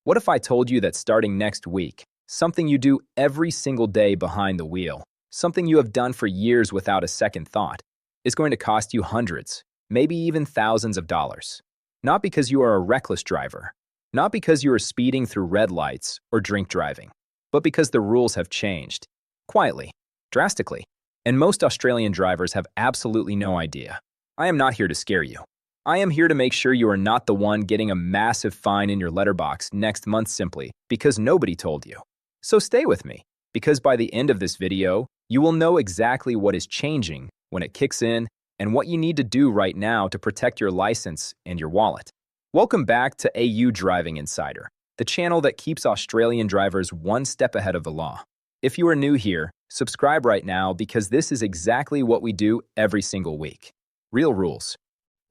What if I told you that starting next week, something you do every single day behind the wheel, something you have done for years without a second thought, is going to cost you hundreds, maybe even thousands of dollars? Not because you are a reckless driver, not because you are speeding through red lights or drink driving, but because the rules have changed. Quietly, drastically. And most Australian drivers have absolutely no idea. I am not here to scare you. I am here to make sure you are not the one getting a massive fine in your letterbox next month simply because nobody told you. So stay with me, because by the end of this video, you will know exactly what is changing when it kicks in and what you need to do right now to protect your license and your wallet. Welcome back to AU Driving Insider, the channel that keeps Australian drivers one step ahead of the law. If you are new here, subscribe right now because this is exactly what we do every single week. Real rules,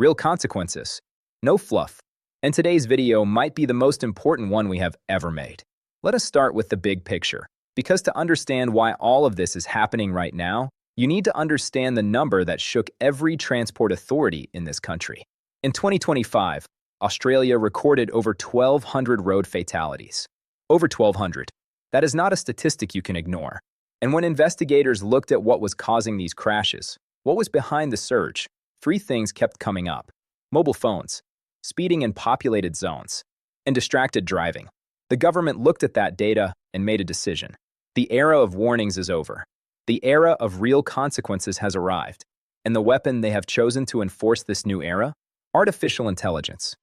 real consequences, no fluff. And today's video might be the most important one we have ever made. Let us start with the big picture, because to understand why all of this is happening right now, you need to understand the number that shook every transport authority in this country. In 2025, Australia recorded over 1,200 road fatalities. Over 1,200. That is not a statistic you can ignore. And when investigators looked at what was causing these crashes, what was behind the surge, three things kept coming up: mobile phones, speeding in populated zones, and distracted driving. The government looked at that data and made a decision. The era of warnings is over. The era of real consequences has arrived. And the weapon they have chosen to enforce this new era? Artificial intelligence.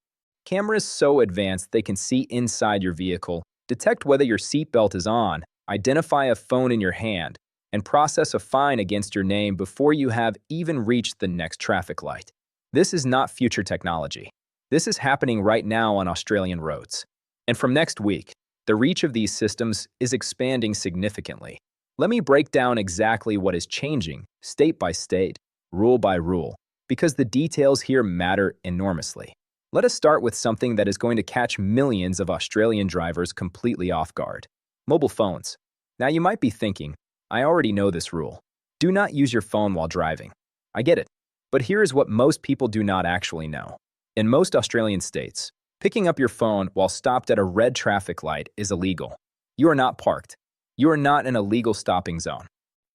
Cameras so advanced they can see inside your vehicle, detect whether your seatbelt is on, identify a phone in your hand, and process a fine against your name before you have even reached the next traffic light. This is not future technology. This is happening right now on Australian roads. And from next week, the reach of these systems is expanding significantly. Let me break down exactly what is changing, state by state, rule by rule, because the details here matter enormously. Let us start with something that is going to catch millions of Australian drivers completely off guard: mobile phones. Now you might be thinking, I already know this rule. Do not use your phone while driving. I get it. But here is what most people do not actually know. In most Australian states, picking up your phone while stopped at a red traffic light is illegal. You are not parked. You are not in a legal stopping zone.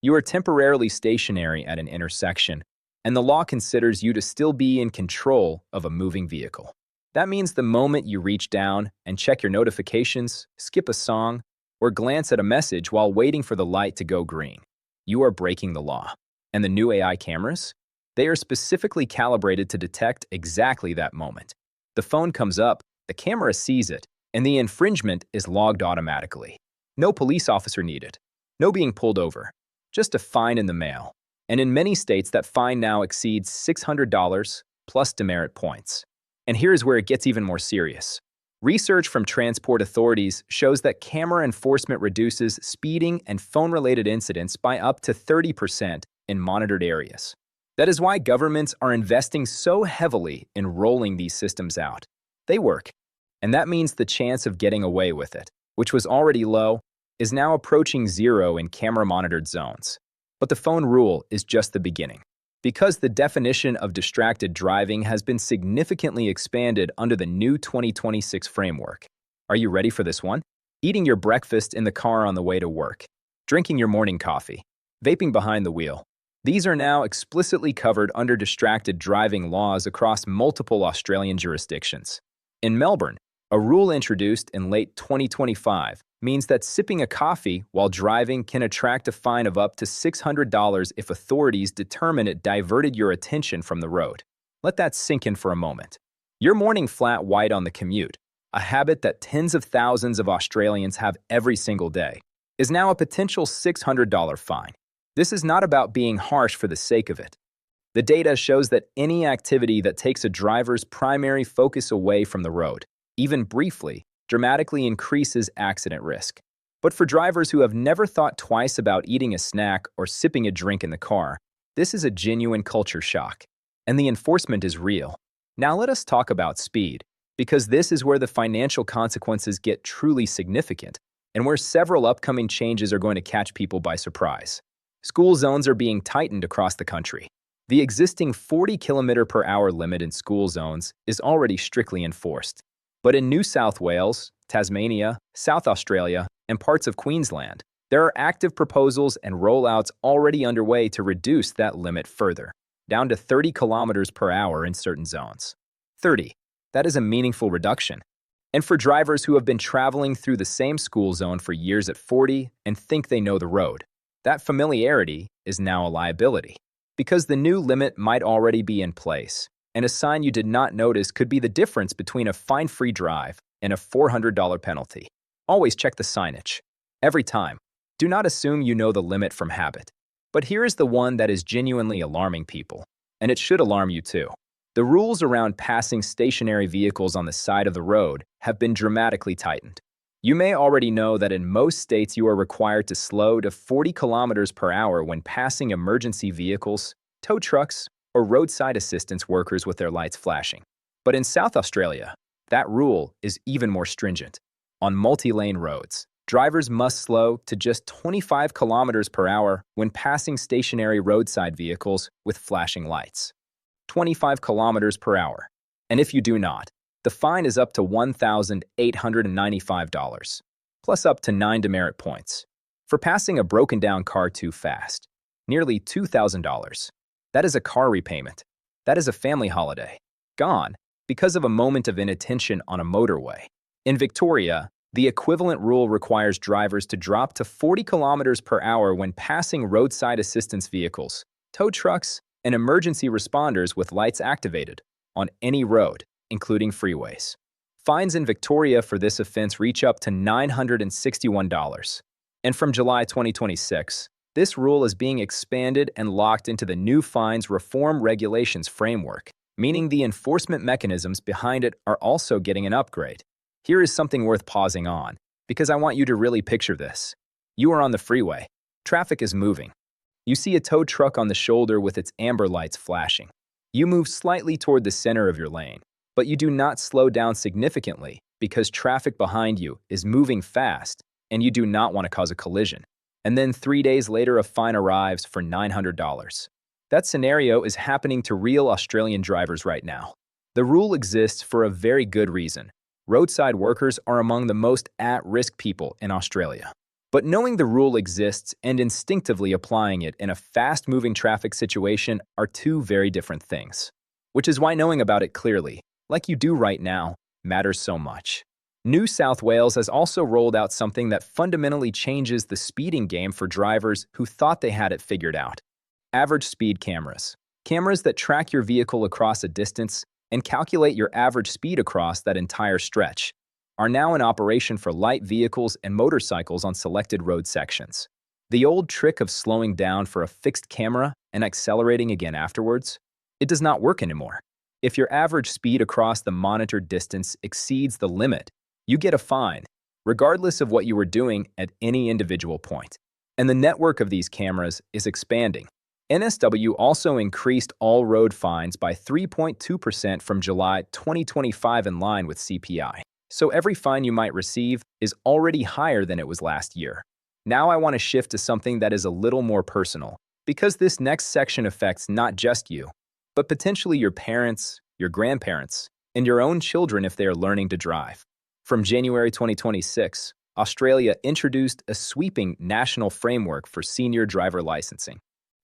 You are temporarily stationary at an intersection, and the law considers you to still be in control of a moving vehicle. That means the moment you reach down and check your notifications, skip a song, or glance at a message while waiting for the light to go green, you are breaking the law. And the new AI cameras? They are specifically calibrated to detect exactly that moment. The phone comes up, the camera sees it, and the infringement is logged automatically. No police officer needed. No being pulled over. Just a fine in the mail. And in many states, that fine now exceeds $600 plus demerit points. And here's where it gets even more serious. Research from transport authorities shows that camera enforcement reduces speeding and phone-related incidents by up to 30% in monitored areas. That is why governments are investing so heavily in rolling these systems out. They work. And that means the chance of getting away with it, which was already low, is now approaching zero in camera-monitored zones. But the phone rule is just the beginning, because the definition of distracted driving has been significantly expanded under the new 2026 framework. Are you ready for this one? Eating your breakfast in the car on the way to work, drinking your morning coffee, vaping behind the wheel. These are now explicitly covered under distracted driving laws across multiple Australian jurisdictions. In Melbourne, a rule introduced in late 2025 means that sipping a coffee while driving can attract a fine of up to $600 if authorities determine it diverted your attention from the road. Let that sink in for a moment. Your morning flat white on the commute, a habit that tens of thousands of Australians have every single day, is now a potential $600 fine. This is not about being harsh for the sake of it. The data shows that any activity that takes a driver's primary focus away from the road, even briefly, dramatically increases accident risk. But for drivers who have never thought twice about eating a snack or sipping a drink in the car, this is a genuine culture shock. And the enforcement is real. Now let us talk about speed, because this is where the financial consequences get truly significant, and where several upcoming changes are going to catch people by surprise. School zones are being tightened across the country. The existing 40 km/h limit in school zones is already strictly enforced. But in New South Wales, Tasmania, South Australia, and parts of Queensland, there are active proposals and rollouts already underway to reduce that limit further, down to 30 kilometers per hour in certain zones. 30. That is a meaningful reduction. And for drivers who have been traveling through the same school zone for years at 40 and think they know the road, that familiarity is now a liability. Because the new limit might already be in place, and a sign you did not notice could be the difference between a fine-free drive and a $400 penalty. Always check the signage. Every time. Do not assume you know the limit from habit. But here is the one that is genuinely alarming people, and it should alarm you too. The rules around passing stationary vehicles on the side of the road have been dramatically tightened. You may already know that in most states you are required to slow to 40 kilometers per hour when passing emergency vehicles, tow trucks, or roadside assistance workers with their lights flashing. But in South Australia, that rule is even more stringent. On multi-lane roads, drivers must slow to just 25 kilometers per hour when passing stationary roadside vehicles with flashing lights. 25 kilometers per hour. And if you do not, the fine is up to $1,895, plus up to 9 demerit points. For passing a broken-down car too fast, nearly $2,000. That is a car repayment. That is a family holiday. Gone because of a moment of inattention on a motorway. In Victoria, the equivalent rule requires drivers to drop to 40 kilometers per hour when passing roadside assistance vehicles, tow trucks, and emergency responders with lights activated on any road, including freeways. Fines in Victoria for this offense reach up to $961. And from July 2026, this rule is being expanded and locked into the new fines reform regulations framework, meaning the enforcement mechanisms behind it are also getting an upgrade. Here is something worth pausing on, because I want you to really picture this. You are on the freeway. Traffic is moving. You see a tow truck on the shoulder with its amber lights flashing. You move slightly toward the center of your lane, but you do not slow down significantly because traffic behind you is moving fast and you do not want to cause a collision. And then 3 days later, a fine arrives for $900. That scenario is happening to real Australian drivers right now. The rule exists for a very good reason. Roadside workers are among the most at-risk people in Australia. But knowing the rule exists and instinctively applying it in a fast-moving traffic situation are two very different things. Which is why knowing about it clearly, like you do right now, matters so much. New South Wales has also rolled out something that fundamentally changes the speeding game for drivers who thought they had it figured out. Average speed cameras. Cameras that track your vehicle across a distance and calculate your average speed across that entire stretch are now in operation for light vehicles and motorcycles on selected road sections. The old trick of slowing down for a fixed camera and accelerating again afterwards, it does not work anymore. If your average speed across the monitored distance exceeds the limit, you get a fine, regardless of what you were doing at any individual point. And the network of these cameras is expanding. NSW also increased all road fines by 3.2% from July 2025 in line with CPI. So every fine you might receive is already higher than it was last year. Now I want to shift to something that is a little more personal, because this next section affects not just you, but potentially your parents, your grandparents, and your own children if they are learning to drive. From January 2026, Australia introduced a sweeping national framework for senior driver licensing.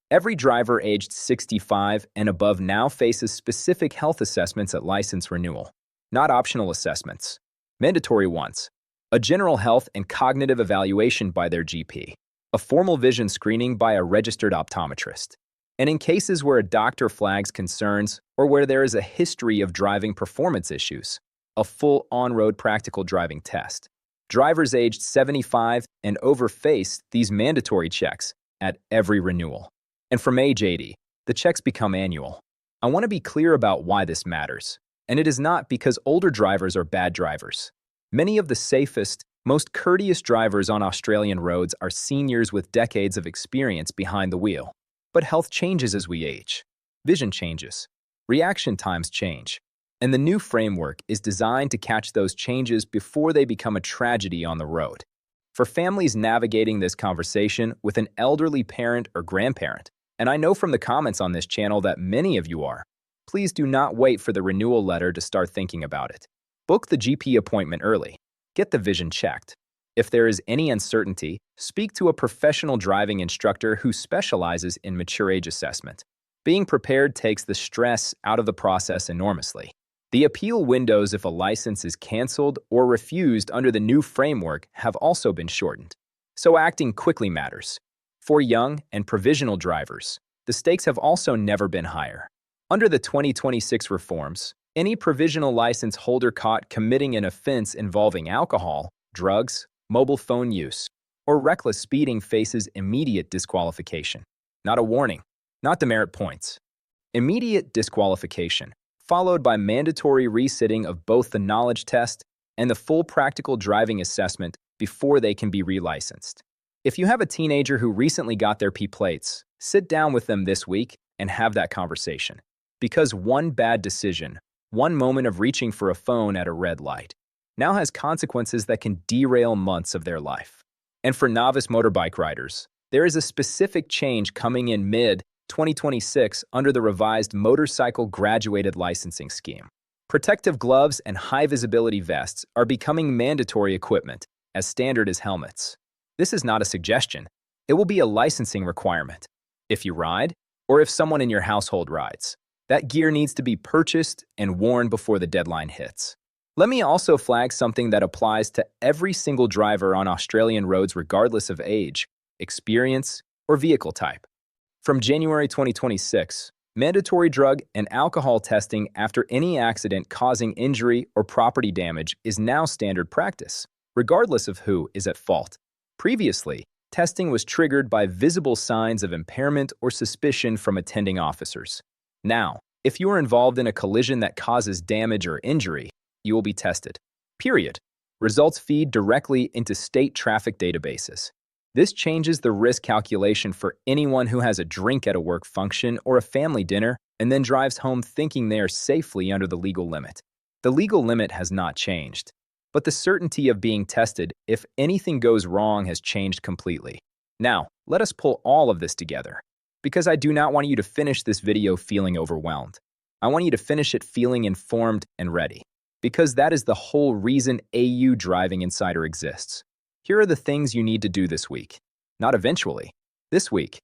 Every driver aged 65 and above now faces specific health assessments at license renewal, not optional assessments. Mandatory ones: a general health and cognitive evaluation by their GP, a formal vision screening by a registered optometrist, and in cases where a doctor flags concerns or where there is a history of driving performance issues, a full on-road practical driving test. Drivers aged 75 and over face these mandatory checks at every renewal. And from age 80, the checks become annual. I want to be clear about why this matters. And it is not because older drivers are bad drivers. Many of the safest, most courteous drivers on Australian roads are seniors with decades of experience behind the wheel. But health changes as we age. Vision changes. Reaction times change. And the new framework is designed to catch those changes before they become a tragedy on the road. For families navigating this conversation with an elderly parent or grandparent, and I know from the comments on this channel that many of you are, please do not wait for the renewal letter to start thinking about it. Book the GP appointment early. get the vision checked. If there is any uncertainty, speak to a professional driving instructor who specializes in mature age assessment. Being prepared takes the stress out of the process enormously. The appeal windows if a license is canceled or refused under the new framework have also been shortened. So acting quickly matters. For young and provisional drivers, the stakes have also never been higher. Under the 2026 reforms, any provisional license holder caught committing an offense involving alcohol, drugs, mobile phone use, or reckless speeding faces immediate disqualification. Not a warning, not demerit points. Immediate disqualification, followed by mandatory resitting of both the knowledge test and the full practical driving assessment before they can be relicensed. If you have a teenager who recently got their P plates, sit down with them this week and have that conversation. Because one bad decision, one moment of reaching for a phone at a red light, now has consequences that can derail months of their life. And for novice motorbike riders, there is a specific change coming in mid-2026 under the revised Motorcycle Graduated Licensing Scheme. Protective gloves and high-visibility vests are becoming mandatory equipment, as standard as helmets. This is not a suggestion. It will be a licensing requirement. If you ride, or if someone in your household rides, that gear needs to be purchased and worn before the deadline hits. Let me also flag something that applies to every single driver on Australian roads regardless of age, experience, or vehicle type. From January 2026, mandatory drug and alcohol testing after any accident causing injury or property damage is now standard practice, regardless of who is at fault. Previously, testing was triggered by visible signs of impairment or suspicion from attending officers. Now, if you are involved in a collision that causes damage or injury, you will be tested. Period. Results feed directly into state traffic databases. This changes the risk calculation for anyone who has a drink at a work function or a family dinner and then drives home thinking they are safely under the legal limit. The legal limit has not changed, but the certainty of being tested if anything goes wrong has changed completely. Now, let us pull all of this together, because I do not want you to finish this video feeling overwhelmed. I want you to finish it feeling informed and ready, because that is the whole reason AU Driving Insider exists. Here are the things you need to do this week. Not eventually. This week.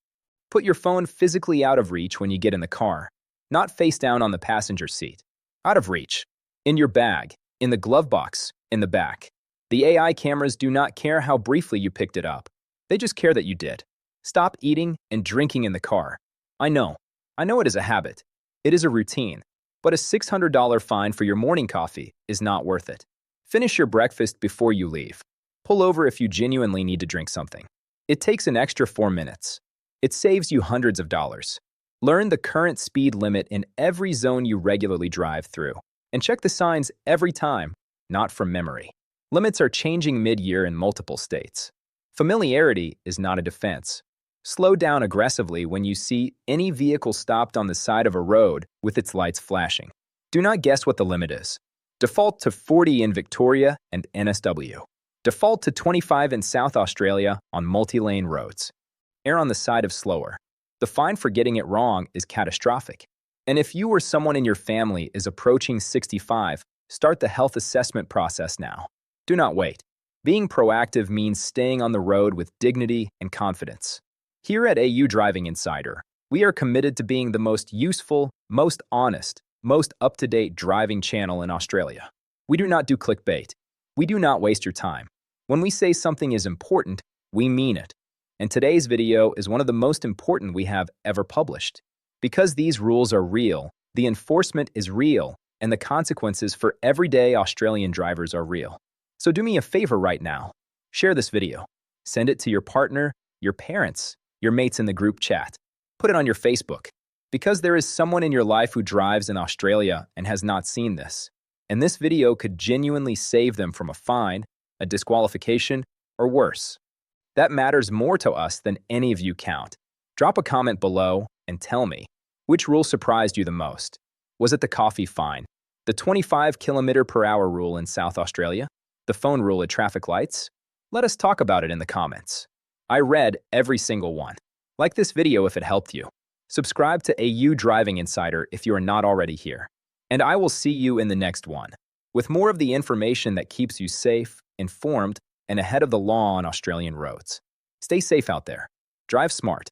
Put your phone physically out of reach when you get in the car, not face down on the passenger seat. Out of reach. In your bag, in the glove box, in the back. The AI cameras do not care how briefly you picked it up. They just care that you did. Stop eating and drinking in the car. I know it is a habit. It is a routine. But a $600 fine for your morning coffee is not worth it. Finish your breakfast before you leave. Pull over if you genuinely need to drink something. It takes an extra 4 minutes. It saves you hundreds of dollars. Learn the current speed limit in every zone you regularly drive through. And check the signs every time, not from memory. Limits are changing mid-year in multiple states. Familiarity is not a defense. Slow down aggressively when you see any vehicle stopped on the side of a road with its lights flashing. Do not guess what the limit is. Default to 40 in Victoria and NSW. Default to 25 in South Australia on multi-lane roads. Err on the side of slower. The fine for getting it wrong is catastrophic. And if you or someone in your family is approaching 65, start the health assessment process now. Do not wait. Being proactive means staying on the road with dignity and confidence. Here at AU Driving Insider, we are committed to being the most useful, most honest, most up-to-date driving channel in Australia. We do not do clickbait. We do not waste your time. When we say something is important, we mean it. And today's video is one of the most important we have ever published. Because these rules are real, the enforcement is real, and the consequences for everyday Australian drivers are real. So do me a favor right now. Share this video. Send it to your partner, your parents, your mates in the group chat. Put it on your Facebook. Because there is someone in your life who drives in Australia and has not seen this. And this video could genuinely save them from a fine, a disqualification, or worse. That matters more to us than any of you count. Drop a comment below and tell me, which rule surprised you the most? Was it the coffee fine, the 25 km/h rule in South Australia, the phone rule at traffic lights? Let us talk about it in the comments. I read every single one. Like this video if it helped you. Subscribe to AU Driving Insider if you are not already here. And I will see you in the next one, with more of the information that keeps you safe, informed, and ahead of the law on Australian roads. Stay safe out there. Drive smart